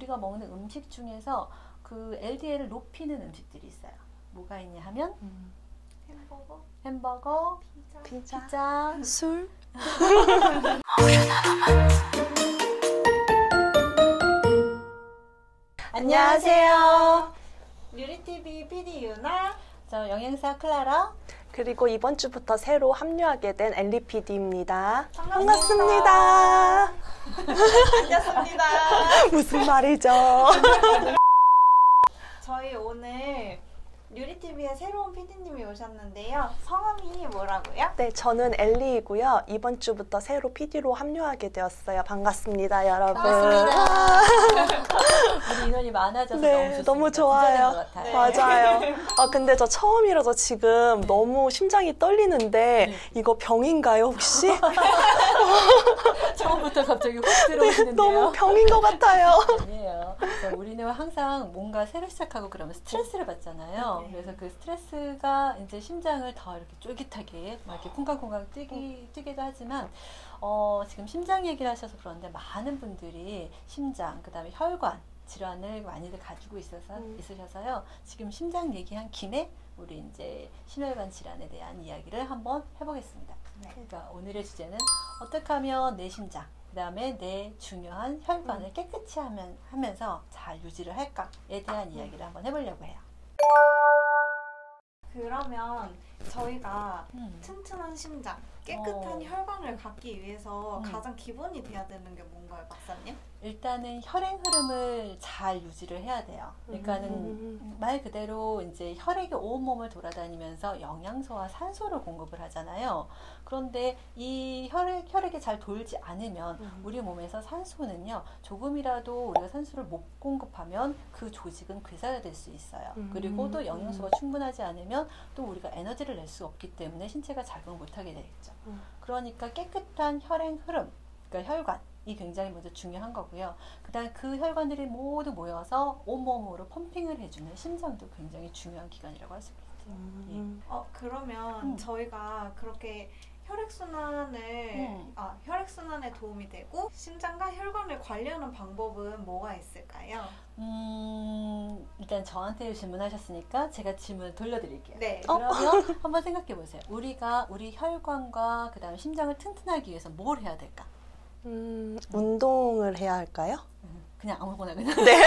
우리가 먹는 음식 중에서 그 LDL을 높이는 음식들이 있어요. 뭐가 있냐 하면 햄버거, 피자, 술. 안녕하세요. 류리TV PD 유나, 저 영양사 클라라, 그리고 이번 주부터 새로 합류하게 된 엘리 PD입니다. 반갑습니다. 반갑습니다. 무슨 말이죠? 저희 오늘 류리TV의 새로운 PD님이 오셨는데요. 성함이 뭐라고요? 네, 저는 엘리이고요. 이번 주부터 새로 PD로 합류하게 되었어요. 반갑습니다, 여러분. 반갑습니다. 우리 인원이 많아져서 네, 너무 좋습니다. 너무 좋아요. 것 같아요. 네. 맞아요. 근데 저 처음이라서 지금 너무 심장이 떨리는데 이거 병인가요, 혹시? 처음부터 갑자기 훅 들어오시는데요. 너무 병인 것 같아요. 아니에요. 그러니까 우리는 항상 뭔가 새로 시작하고 그러면 스트레스를 받잖아요. 네. 그래서 그 스트레스가 이제 심장을 더 이렇게 쫄깃하게 막 이렇게 쿵쾅쿵쾅 뛰기도 하지만 지금 심장 얘기를 하셔서 그런데 많은 분들이 심장, 그다음에 혈관 질환을 많이들 가지고 있으셔서요. 지금 심장 얘기한 김에 우리 이제 심혈관 질환에 대한 이야기를 한번 해보겠습니다. 네. 그러니까 오늘의 주제는 어떻게 하면 내 심장, 그 다음에 내 중요한 혈관을 깨끗이 하면서 잘 유지를 할까에 대한 이야기를 한번 해보려고 해요. 그러면 저희가 튼튼한 심장, 깨끗한 혈관을 갖기 위해서 가장 기본이 돼야 되는 게 뭔가요, 박사님? 일단은 혈행 흐름을 잘 유지를 해야 돼요. 그러니까는 말 그대로 이제 혈액이 온몸을 돌아다니면서 영양소와 산소를 공급을 하잖아요. 그런데 이 혈액이 잘 돌지 않으면 우리 몸에서 산소는요, 조금이라도 우리가 산소를 못 공급하면 그 조직은 괴사가 될 수 있어요. 그리고 또 영양소가 충분하지 않으면 또 우리가 에너지를 낼 수 없기 때문에 신체가 작용을 못하게 되겠죠. 그러니까 깨끗한 혈행 흐름, 그러니까 혈관이 굉장히 먼저 중요한 거고요. 그다음 그 혈관들이 모두 모여서 온몸으로 펌핑을 해주는 심장도 굉장히 중요한 기관이라고 할 수 있겠죠. 그러면 저희가 그렇게 혈액순환에 도움이 되고 심장과 혈관을 관리하는 방법은 뭐가 있을까요? 일단 저한테 질문하셨으니까 제가 질문을 돌려드릴게요. 네. 그러면 한번 생각해 보세요. 우리가 우리 혈관과 그 다음에 심장을 튼튼하기 위해서 뭘 해야 될까? 운동을 해야 할까요? 그냥 아무거나 그냥. 네.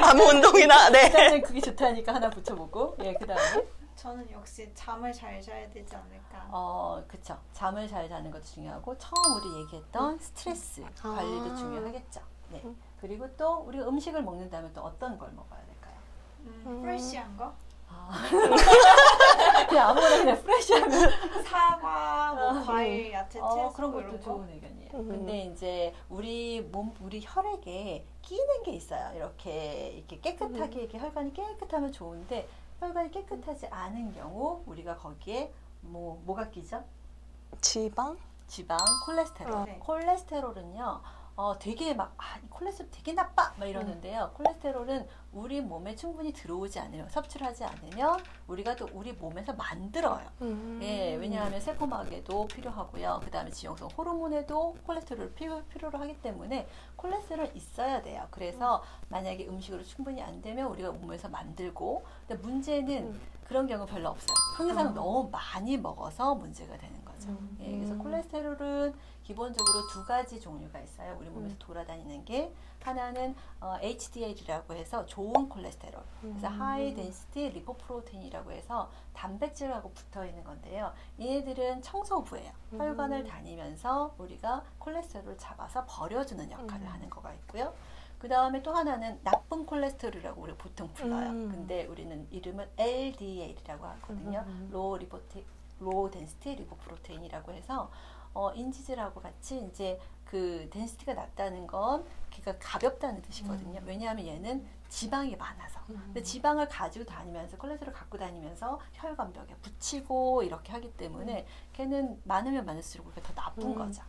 아무 운동이나, 네. 일단은 그게 좋다니까 하나 붙여보고, 예, 그 다음에. 저는 역시 잠을 잘 자야 되지 않을까. 그쵸. 잠을 잘 자는 것도 중요하고, 처음 우리 얘기했던 스트레스 관리도 중요하겠죠. 네. 그리고 또 우리가 음식을 먹는다면 또 어떤 걸 먹어야 될까요? 프레시한 거? 그냥 아무거나 그냥 프레시하면. 사과, 뭐 과일, 야채, 채소 그런 것도 이런 거? 좋은 의견이에요. 근데 이제 우리 혈액에 끼는 게 있어요. 이렇게 깨끗하게 이렇게 혈관이 깨끗하면 좋은데 혈관이 깨끗하지 않은 경우 우리가 거기에 뭐가 끼죠? 지방, 콜레스테롤. 네. 콜레스테롤은요. 되게 콜레스테롤 되게 나빠! 막 이러는데요. 콜레스테롤은 우리 몸에 충분히 들어오지 않으면, 섭취를 하지 않으면, 우리가 또 우리 몸에서 만들어요. 예, 왜냐하면 세포막에도 필요하고요. 그 다음에 지용성 호르몬에도 콜레스테롤을 필요로 하기 때문에 콜레스테롤 있어야 돼요. 그래서 만약에 음식으로 충분히 안 되면 우리가 몸에서 만들고, 근데 문제는 그런 경우 별로 없어요. 항상 너무 많이 먹어서 문제가 되는 거죠. 예, 그래서 콜레스테롤은 기본적으로 두 가지 종류가 있어요. 우리 몸에서 돌아다니는 게. 하나는 HDL이라고 해서 좋은 콜레스테롤. 그래서 하이 덴시티 리포프로테인이라고 해서 단백질하고 붙어 있는 건데요. 얘네들은 청소부예요. 혈관을 다니면서 우리가 콜레스테롤을 잡아서 버려주는 역할을 하는 거가 있고요. 그 다음에 또 하나는 나쁜 콜레스테롤이라고 우리가 보통 불러요. 근데 우리는 이름은 LDL이라고 하거든요. 로우 덴시티 리포프로테인이라고 해서 인지질하고 같이 이제 그 덴시티가 낮다는 건 걔가 가볍다는 뜻이거든요. 왜냐하면 얘는 지방이 많아서. 근데 지방을 가지고 다니면서 콜레스테롤을 갖고 다니면서 혈관벽에 붙이고 이렇게 하기 때문에 걔는 많으면 많을수록 우리가 더 나쁜 거죠.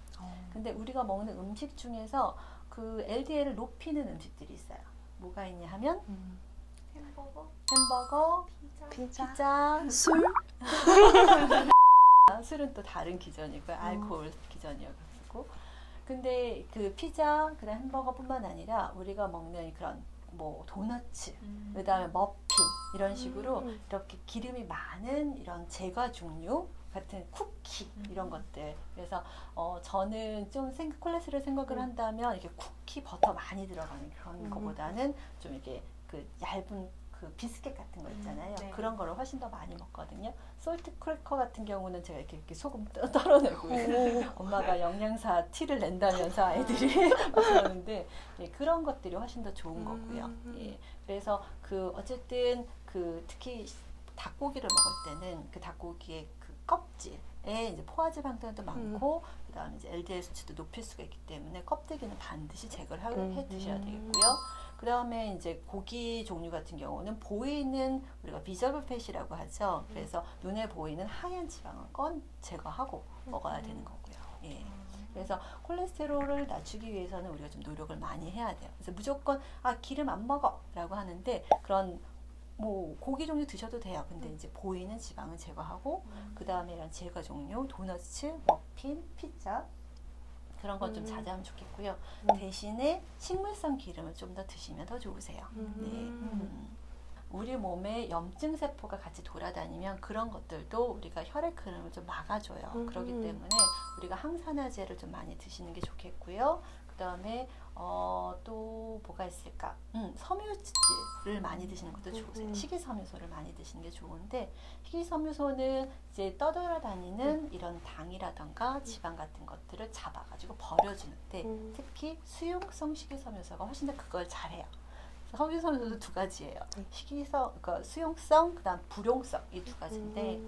근데 우리가 먹는 음식 중에서 그 LDL을 높이는 음식들이 있어요. 뭐가 있냐 하면 햄버거, 피자, 술. 술은 또 다른 기전이고요. 알코올 기전이어가지고. 근데 그 피자, 그다음 햄버거뿐만 아니라 우리가 먹는 그런 뭐 도너츠, 그다음에 머핀 이런 식으로 이렇게 기름이 많은 이런 제과 종류 같은 쿠키 이런 것들. 그래서 저는 좀 콜레스테롤 생각을 한다면 이렇게 쿠키 버터 많이 들어가는 그런 거보다는 좀 이렇게 그 얇은 그 비스켓 같은 거 있잖아요. 네. 그런 거를 훨씬 더 많이 먹거든요. 솔트 크래커 같은 경우는 제가 이렇게 소금 떨어내고 엄마가 영양사 티를 낸다면서 아이들이 그러는데 예, 그런 것들이 훨씬 더 좋은 거고요. 예, 그래서 그 어쨌든 그 특히 닭고기를 먹을 때는 그 닭고기의 그 껍질에 이제 포화지방도 많고 그다음에 이제 LDL 수치도 높일 수가 있기 때문에 껍데기는 반드시 제거를 해 드셔야 되겠고요. 그 다음에 이제 고기 종류 같은 경우는 보이는 우리가 비저블 팻이라고 하죠. 그래서 눈에 보이는 하얀 지방은 제거하고 먹어야 되는 거고요. 예. 그래서 콜레스테롤을 낮추기 위해서는 우리가 좀 노력을 많이 해야 돼요. 그래서 무조건 기름 안 먹어라고 하는데 그런 뭐 고기 종류 드셔도 돼요. 근데 이제 보이는 지방은 제거하고 그 다음에 이런 제과 종류, 도너츠, 머핀, 피자 그런 건 좀 자제하면 좋겠고요. 대신에 식물성 기름을 좀 더 드시면 더 좋으세요. 네. 우리 몸에 염증 세포가 같이 돌아다니면 그런 것들도 우리가 혈액 흐름을 좀 막아줘요. 그렇기 때문에 우리가 항산화제를 좀 많이 드시는 게 좋겠고요. 그 다음에 또 뭐가 있을까? 섬유질을 많이 드시는 것도 좋으세요. 식이섬유소를 많이 드시는 게 좋은데 식이섬유소는 이제 떠돌아다니는 이런 당이라던가 지방 같은 것들을 잡아가지고 버려주는데 특히 수용성 식이섬유소가 훨씬 더 그걸 잘해요. 섬유소도 두 가지예요. 그러니까 수용성, 그다음 불용성 이 두 가지인데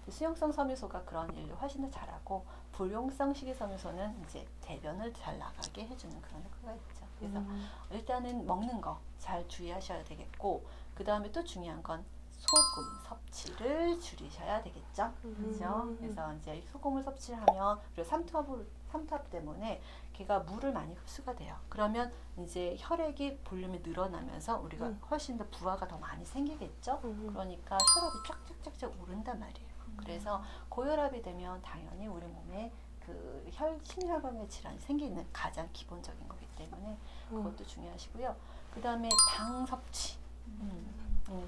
수용성 섬유소가 그런 일을 훨씬 더 잘하고 불용성 식이섬유소는 이제 대변을 잘 나가게 해주는 그런 효과가 있죠. 그래서 일단은 먹는 거 잘 주의하셔야 되겠고 그 다음에 또 중요한 건 소금 섭취를 줄이셔야 되겠죠. 그렇죠? 그래서 이제 소금을 섭취하면 그리고 삼투압 때문에 걔가 물을 많이 흡수가 돼요. 그러면 이제 혈액이 볼륨이 늘어나면서 우리가 훨씬 더 부하가 더 많이 생기겠죠. 그러니까 혈압이 쫙쫙쫙쫙 오른단 말이에요. 그래서 고혈압이 되면 당연히 우리 몸에 그 심혈관계 질환이 생기는 가장 기본적인 거기 때문에 그것도 중요하시고요. 그 다음에 당 섭취.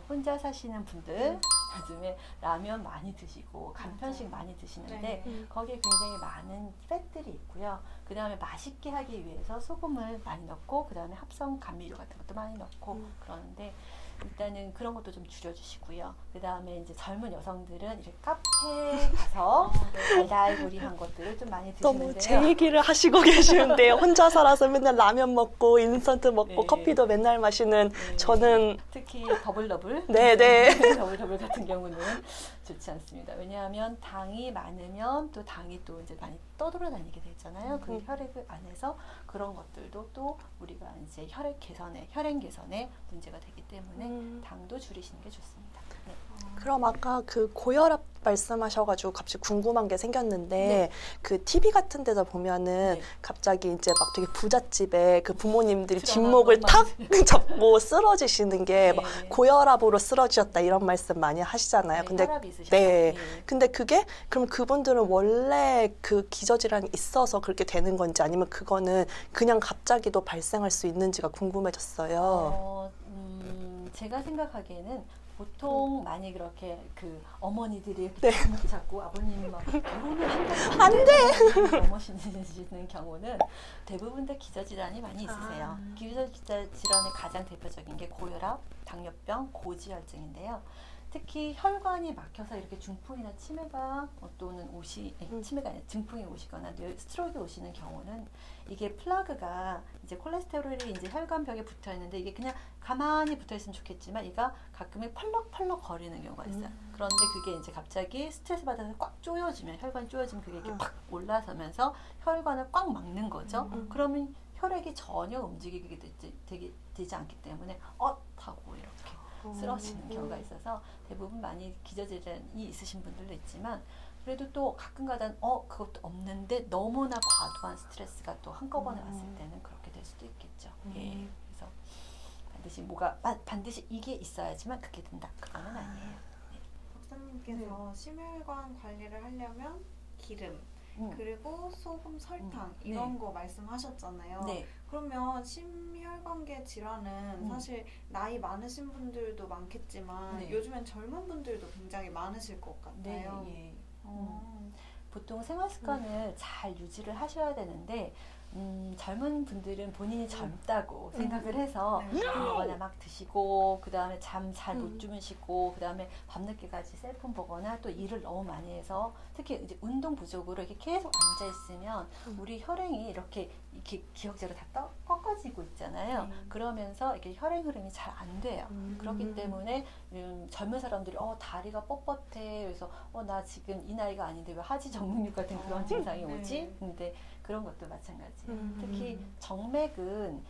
혼자 사시는 분들 요즘에 라면 많이 드시고 간편식 많이 드시는데 거기에 굉장히 많은 팻들이 있고요. 그 다음에 맛있게 하기 위해서 소금을 많이 넣고 그 다음에 합성 감미료 같은 것도 많이 넣고 그러는데 일단은 그런 것도 좀 줄여주시고요. 그 다음에 이제 젊은 여성들은 이렇게 카페에 가서 달달구리한 것들을 좀 많이 드시는데요. 너무 제 얘기를 하시고 계시는데요. 혼자 살아서 맨날 라면 먹고 인스턴트 먹고 커피도 맨날 마시는 저는 특히 더블더블 더블더블 같은 경우는 좋지 않습니다. 왜냐하면 당이 많으면 또 당이 또 이제 많이 떠돌아다니게 되잖아요. 그 혈액 안에서 그런 것들도 또 우리가 이제 혈액 개선에 문제가 되기 때문에 당도 줄이시는 게 좋습니다. 네. 그럼 아까 그 고혈압 말씀하셔가지고 갑자기 궁금한 게 생겼는데 그 TV 같은 데서 보면은 갑자기 이제 막 되게 부잣집에 그 부모님들이 뒷목을 탁 잡고 쓰러지시는 게 막 고혈압으로 쓰러지셨다 이런 말씀 많이 하시잖아요. 근데 근데 그게 그럼 그분들은 원래 그 기저질환이 있어서 그렇게 되는 건지 아니면 그거는 그냥 갑자기도 발생할 수 있는지가 궁금해졌어요. 제가 생각하기에는 보통 많이 그렇게 그 어머니들이 자꾸 아버님이 막 결혼을 안 돼! 넘어지는 경우는 대부분 다 기저질환이 많이 있으세요. 기저질환의 가장 대표적인 게 고혈압, 당뇨병, 고지혈증인데요. 특히 혈관이 막혀서 이렇게 중풍이나 치매가 또는 치매가 아니라 중풍이 오시거나 스트로크 오시는 경우는 이게 플라그가 이제 콜레스테롤이 이제 혈관벽에 붙어 있는데 이게 그냥 가만히 붙어 있으면 좋겠지만 얘가 가끔은 펄럭펄럭 거리는 경우가 있어요. 그런데 그게 이제 갑자기 스트레스 받아서 꽉 조여지면 혈관이 조여지면 그게 이렇게 팍 올라서면서 혈관을 꽉 막는 거죠. 그러면 혈액이 전혀 움직이게 되지 않기 때문에 하고 이렇게 쓰러지는 경우가 있어서 대부분 많이 기저질환이 있으신 분들도 있지만 그래도 또 가끔가다 그것도 없는데 너무나 과도한 스트레스가 또 한꺼번에 왔을 때는 그렇게 될 수도 있겠죠. 예. 그래서 반드시 이게 있어야지만 그게 된다. 그거는 아니에요. 박사님께서 심혈관 관리를 하려면 기름 그리고 소금, 설탕 이런 거 말씀하셨잖아요. 네. 그러면 심혈관계 질환은 사실 나이 많으신 분들도 많겠지만 네. 요즘엔 젊은 분들도 굉장히 많으실 것 같아요. 네. 보통 생활 습관을 잘 유지를 하셔야 되는데 젊은 분들은 본인이 젊다고 생각을 해서 아무거나 막 드시고 그 다음에 잠 잘 못 주무시고 그 다음에 밤늦게까지 셀폰 보거나 또 일을 너무 많이 해서 특히 이제 운동 부족으로 이렇게 계속 앉아 있으면 우리 혈행이 이렇게 기억제로 다 꺾어지고 있잖아요. 그러면서 이렇게 혈행 흐름이 잘 안 돼요. 그렇기 때문에 젊은 사람들이 다리가 뻣뻣해. 그래서 나 지금 이 나이가 아닌데 왜 하지 정맥류 같은 그런 증상이 오지? 근데 그런 것도 마찬가지. 특히 정맥은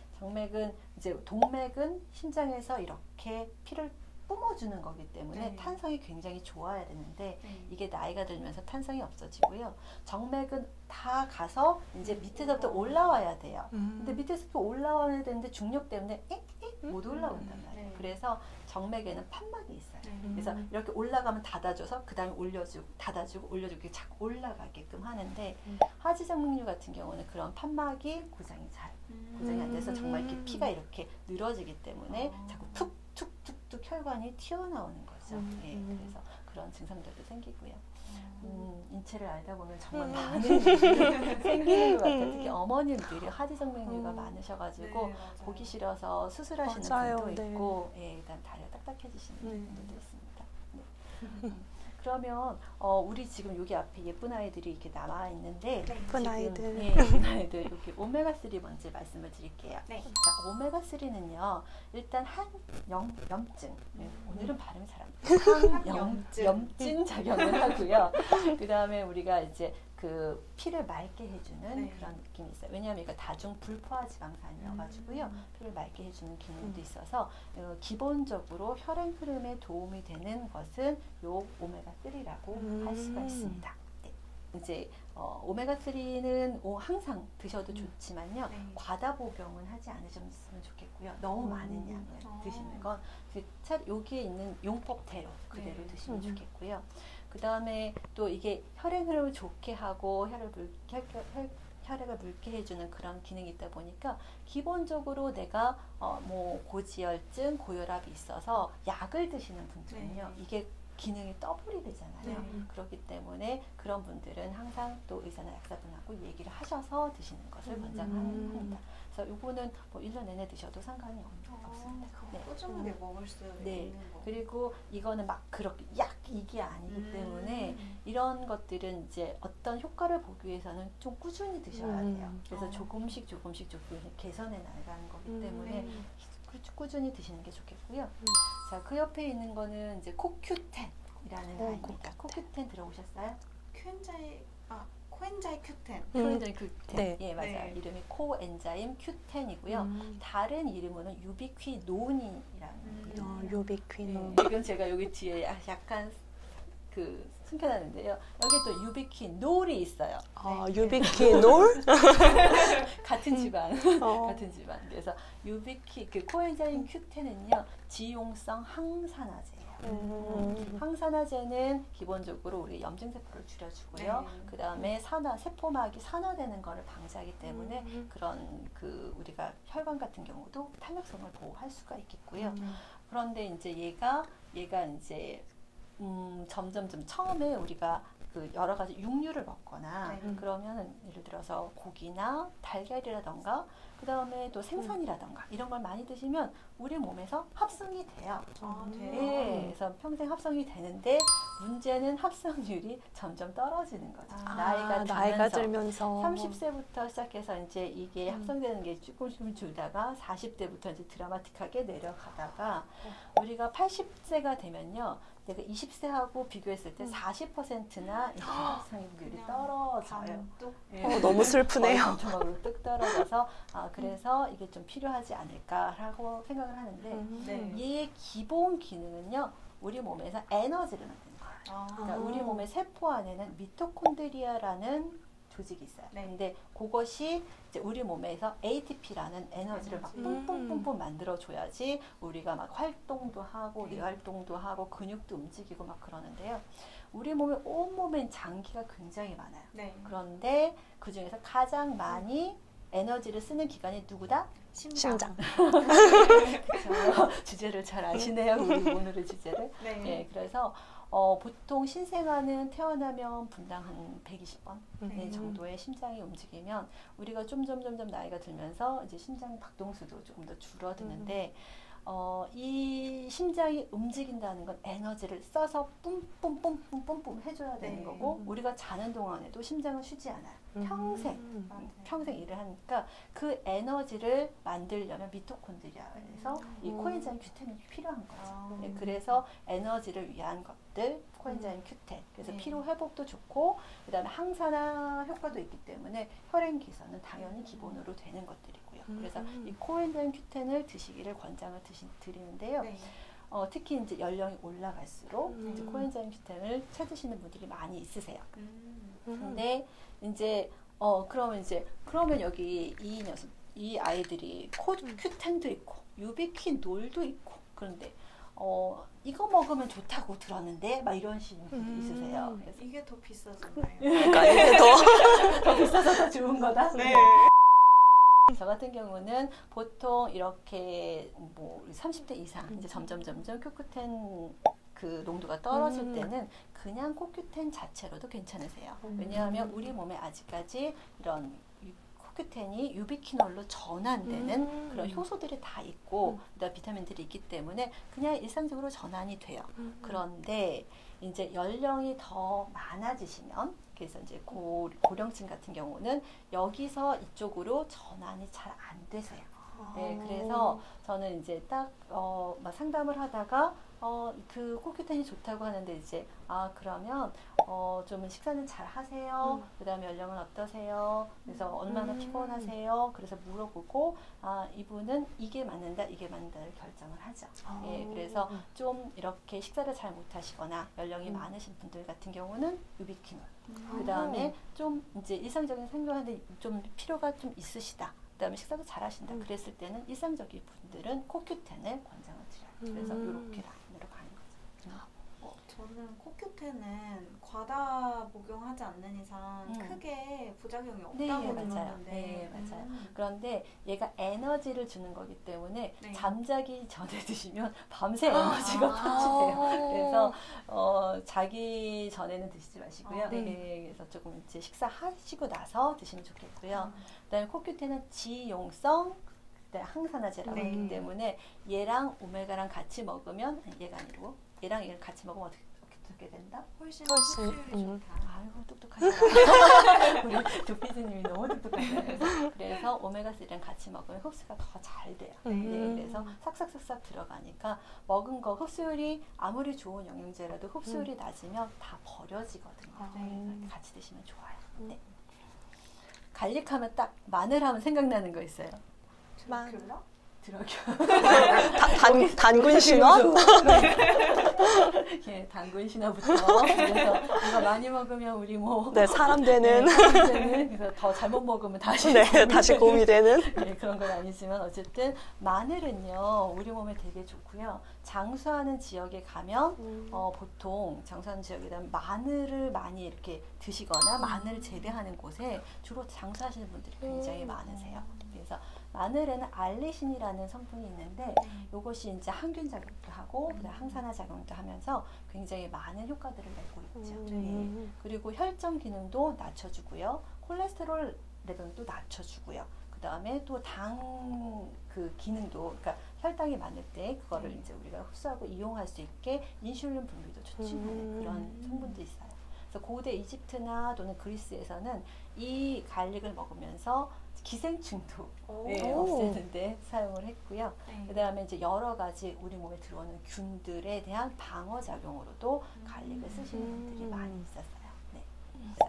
이제 동맥은 심장에서 이렇게 피를 뿜어주는 거기 때문에 탄성이 굉장히 좋아야 되는데 이게 나이가 들면서 탄성이 없어지고요. 정맥은 다 가서 이제 밑에서부터 올라와야 돼요. 근데 밑에서부터 올라와야 되는데 중력 때문에 못 올라온단 말이에요. 그래서 정맥에는 판막이 있어요. 그래서 이렇게 올라가면 닫아줘서 그 다음에 올려주고 닫아주고 올려주고 이렇게 자꾸 올라가게끔 하는데 하지정맥류 같은 경우는 그런 판막이 고정이 안 돼서 정말 이렇게 피가 이렇게 늘어지기 때문에 자꾸 툭툭툭툭 혈관이 튀어나오는 거죠. 그래서 그런 증상들도 생기고요. 인체를 알다 보면 정말 많은 일이 생기는 것 같아요. 특히 어머님들이 하지정맥류가 많으셔가지고 보기 싫어서 수술하시는 분도 있고, 일단 다리가 딱딱해지시는 분들도 있습니다. 그러면 우리 지금 여기 앞에 예쁜 아이들이 이렇게 나와 있는데 예쁜 아이들. 예쁜 아이들 여기 오메가3 먼저 말씀을 드릴게요. 네. 자, 오메가3는요. 일단 항염증. 오늘은 발음이 잘 안 돼요. 항염증 작용을 하고요. 그 다음에 우리가 이제 그 피를 맑게 해주는 그런 느낌이 있어요. 왜냐하면 이거 다중 불포화 지방산이어가지고요. 피를 맑게 해주는 기능도 있어서 기본적으로 혈행 흐름에 도움이 되는 것은 요 오메가3라고 할 수가 있습니다. 네. 이제 오메가3는 항상 드셔도 좋지만요. 과다 복용은 하지 않으셨으면 좋겠고요. 너무 많은 양을 드시는 건 여기에 있는 용법대로 그대로 드시면 좋겠고요. 그 다음에 또 이게 혈행 흐름을 좋게 하고 혈액을 묽게 해주는 그런 기능이 있다 보니까 기본적으로 내가 뭐 고지혈증, 고혈압이 있어서 약을 드시는 분들은요. 이게 기능이 더블이 되잖아요. 그렇기 때문에 그런 분들은 항상 또 의사나 약사분하고 얘기를 하셔서 드시는 것을 권장합니다. 그래서 이거는 뭐 1년 내내 드셔도 상관이 없습니다. 꾸준하게 먹을 수 있는 거. 그리고 이거는 막 그렇게 이게 아니기 때문에 이런 것들은 이제 어떤 효과를 보기 위해서는 좀 꾸준히 드셔야 돼요. 그래서 조금씩 개선해 나가는 거기 때문에 꾸준히 드시는 게 좋겠고요. 자, 그 옆에 있는 거는 이제 코큐텐이라는 아이입니다. 코큐텐 들어보셨어요? 코엔자임 Q10. 코엔자임 Q10. 네. 예, 맞아요. 이름이 코엔자임 Q10이고요. 다른 이름으로는 유비퀴노닌이라는 이름. 유비퀴논. 지금 제가 여기 뒤에 약간 숨겨놨는데요. 여기 또 유비퀴놀이 있어요. 유비퀴놀? 같은 집안. 같은 집안. 그래서 코엔자임 Q10은요. 지용성 항산화제예요. 항산화제는 기본적으로 우리 염증세포를 줄여주고요. 그 다음에 세포막이 산화되는 것을 방지하기 때문에 그런 우리가 혈관 같은 경우도 탄력성을 보호할 수가 있겠고요. 그런데 이제 얘가 이제 점점 처음에 우리가 여러 가지 육류를 먹거나 그러면 예를 들어서 고기나 달걀이라던가 그 다음에 또 생선이라던가 이런 걸 많이 드시면 우리 몸에서 합성이 돼요. 네, 그래서 평생 합성이 되는데 문제는 합성률이 점점 떨어지는 거죠. 나이가 들면서 30세부터 시작해서 이제 이게 합성되는 게 조금씩 줄다가 40대부터 이제 드라마틱하게 내려가다가 우리가 80세가 되면요. 내가 20세하고 비교했을 때 40%나 합성률이 떨어져요. 너무 슬프네요. 전투막으로 뚝 떨어져서 그래서 이게 좀 필요하지 않을까라고 생각을 하는데 얘의 기본 기능은요. 우리 몸에서 에너지를 만드는 거예요. 그러니까 우리 몸의 세포 안에는 미토콘드리아라는 조직이 있어요. 네. 근데 그것이 이제 우리 몸에서 ATP라는 에너지를 막 뿜뿜뿜뿜 만들어줘야지 우리가 막 활동도 하고 뇌활동도 하고 근육도 움직이고 막 그러는데요. 우리 몸에 온몸엔 장기가 굉장히 많아요. 네. 그런데 그 중에서 가장 많이 에너지를 쓰는 기관이 누구다? 심장. 그렇죠. 주제를 잘 아시네요. 우리 오늘의 주제를. 네. 네, 그래서 보통 신생아는 태어나면 분당 한 120번 정도의 심장이 움직이면 우리가 점점 나이가 들면서 이제 심장 박동수도 조금 더 줄어드는데 이 심장이 움직인다는 건 에너지를 써서 뿜뿜뿜뿜뿜뿜 해줘야 되는 거고 우리가 자는 동안에도 심장은 쉬지 않아요. 평생 일을 하니까 그 에너지를 만들려면 미토콘드리아에서 이 코엔자임 Q10이 필요한 거죠. 네, 그래서 에너지를 위한 것들 코엔자임 Q10. 그래서 피로 회복도 좋고 그다음에 항산화 효과도 있기 때문에 혈행 개선은 당연히 기본으로 되는 것들이고요. 그래서 이 코엔자임 Q10을 드시기를 권장을 드리는데요. 네. 특히 이제 연령이 올라갈수록 이제 코엔자임 Q10을 찾으시는 분들이 많이 있으세요. 근데 이제 그러면 여기 이 아이들이 코 Q10도 있고 유비퀸놀도 있고 그런데 이거 먹으면 좋다고 들었는데 막 이러시는 분들이 있으세요. 그래서 이게 더 비싸잖아요. 그러니까 이게 더 비싸서 더 좋은 거다. 네. 저 같은 경우는 보통 이렇게 뭐 30대 이상 이제 점점 Q10 그 농도가 떨어질 때는 그냥 코큐텐 자체로도 괜찮으세요. 왜냐하면 우리 몸에 아직까지 이런 코큐텐이 유비퀴놀로 전환되는 그런 효소들이 다 있고 그다음 비타민들이 있기 때문에 그냥 일상적으로 전환이 돼요. 그런데 이제 연령이 더 많아지시면 그래서 이제 고령층 같은 경우는 여기서 이쪽으로 전환이 잘 안 되세요. 네, 그래서 저는 이제 딱 막 상담을 하다가 그 코큐텐이 좋다고 하는데 이제 그러면 좀 식사는 잘 하세요. 그다음에 연령은 어떠세요? 그래서 얼마나 피곤하세요? 그래서 물어보고 이분은 이게 맞는다를 결정을 하죠. 예, 그래서 좀 이렇게 식사를 잘 못하시거나 연령이 많으신 분들 같은 경우는 유비퀴놀. 그다음에 좀 이제 일상적인 생활하는데 좀 필요가 좀 있으시다. 그다음에 식사도 잘 하신다. 그랬을 때는 일상적인 분들은 코큐텐을 권장을 드려요. 그래서 이렇게 라인으로 가는 거죠. 저는 코큐텐은 과다 복용하지 않는 이상 크게 부작용이 없다고 들었는데. 네, 맞아요. 그런데 얘가 에너지를 주는 거기 때문에 잠자기 전에 드시면 밤새 에너지가 터지세요. 그래서 자기 전에는 드시지 마시고요. 그래서 조금 이제 식사하시고 나서 드시면 좋겠고요. 그다음에 코큐텐은 지용성 항산화제라고 하기 때문에 얘랑 오메가랑 같이 먹으면 얘가 아니고 얘랑 같이 먹으면 어떻게 된다? 훨씬 좋다. 아이고 똑똑하시다. 우리 조피디님이 너무 똑똑하세요. 그래서 오메가3랑 같이 먹으면 흡수가 더 잘 돼요. 네, 그래서 싹싹싹싹 들어가니까 먹은 거 흡수율이 아무리 좋은 영양제라도 흡수율이 낮으면 다 버려지거든요. 그래서 같이 드시면 좋아요. 네. 갈릭하면 딱 마늘하면 생각나는 거 있어요. 드라큘라? 단군 신화? 예, 단군 신화부터. 그래서 이거 많이 먹으면 우리 뭐 사람 되는. 그래서 더 잘못 먹으면 다시 다시 곰이 되는. 네, 그런 건 아니지만 어쨌든 마늘은요 우리 몸에 되게 좋고요. 장수하는 지역에 가면 보통 장수하는 지역에다 마늘을 많이 이렇게 드시거나 마늘을 재배하는 곳에 주로 장수하시는 분들이 굉장히 많으세요. 그래서 마늘에는 알리신이라는 성분이 있는데 이것이 이제 항균 작용도 하고 항산화 작용도 하면서 굉장히 많은 효과들을 내고 있죠. 네. 그리고 혈전 기능도 낮춰주고요. 콜레스테롤 레벨도 낮춰주고요. 그 다음에 또 당 그 기능도 그러니까 혈당이 많을 때 그거를 이제 우리가 흡수하고 이용할 수 있게 인슐린 분비도 촉진하는 그런 성분도 있어요. 그래서 고대 이집트나 또는 그리스에서는 이 갈릭을 먹으면서 기생충도 없애는데 사용을 했고요. 그 다음에 이제 여러 가지 우리 몸에 들어오는 균들에 대한 방어 작용으로도 갈릭을 쓰시는 분들이 많이 있었어요. 네.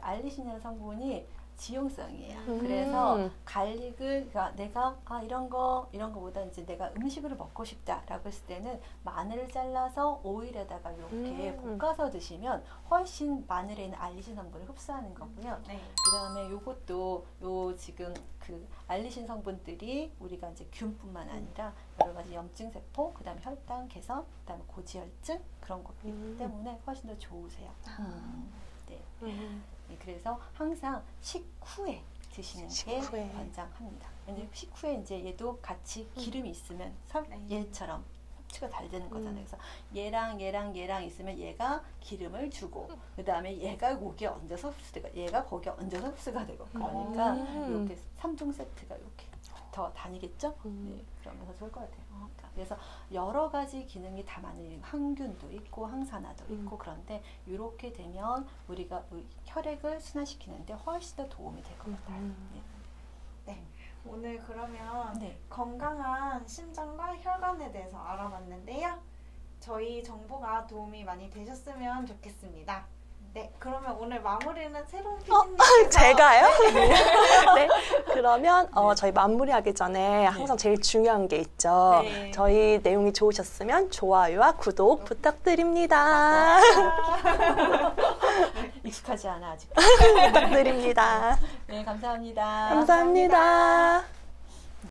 알리신이라는 성분이 지용성이에요. 그래서 갈릭을 그러니까 내가 이런 거보다 이제 내가 음식으로 먹고 싶다라고 했을 때는 마늘을 잘라서 오일에다가 이렇게 볶아서 드시면 훨씬 마늘에 있는 알리신 성분을 흡수하는 거고요. 네. 그다음에 요것도 요 지금 그 알리신 성분들이 우리가 이제 균뿐만 아니라 여러 가지 염증 세포, 그다음에 혈당 개선, 그다음에 고지혈증 그런 것이기 때문에 훨씬 더 좋으세요. 네. 네, 그래서 항상 식후에 드시는 게 권장합니다. 근데 식후에 이제 얘도 같이 기름이 있으면 얘처럼 섭취가 잘 되는 거잖아요. 그래서 얘랑 있으면 얘가 기름을 주고 그 다음에 얘가 고기에 얹어서 흡수되고 얘가 거기에 얹어서 흡수가 되고 그러니까 이렇게 3종 세트가 이렇게 더 다니겠죠? 네, 그러면서 좋을 것 같아요. 그래서 여러 가지 기능이 다 많은 항균도 있고 항산화도 있고 그런데 이렇게 되면 우리가 혈액을 순환시키는데 훨씬 더 도움이 될 것 같아요. 네. 오늘 그러면 건강한 심장과 혈관에 대해서 알아봤는데요. 저희 정보가 도움이 많이 되셨으면 좋겠습니다. 네, 그러면 오늘 마무리는 새로운 PD님께서 제가요? 네, 그러면 저희 마무리하기 전에 항상 제일 중요한 게 있죠. 저희 내용이 좋으셨으면 좋아요와 구독 부탁드립니다. 익숙하지 않아 아직. 부탁드립니다. 네, 감사합니다. 감사합니다.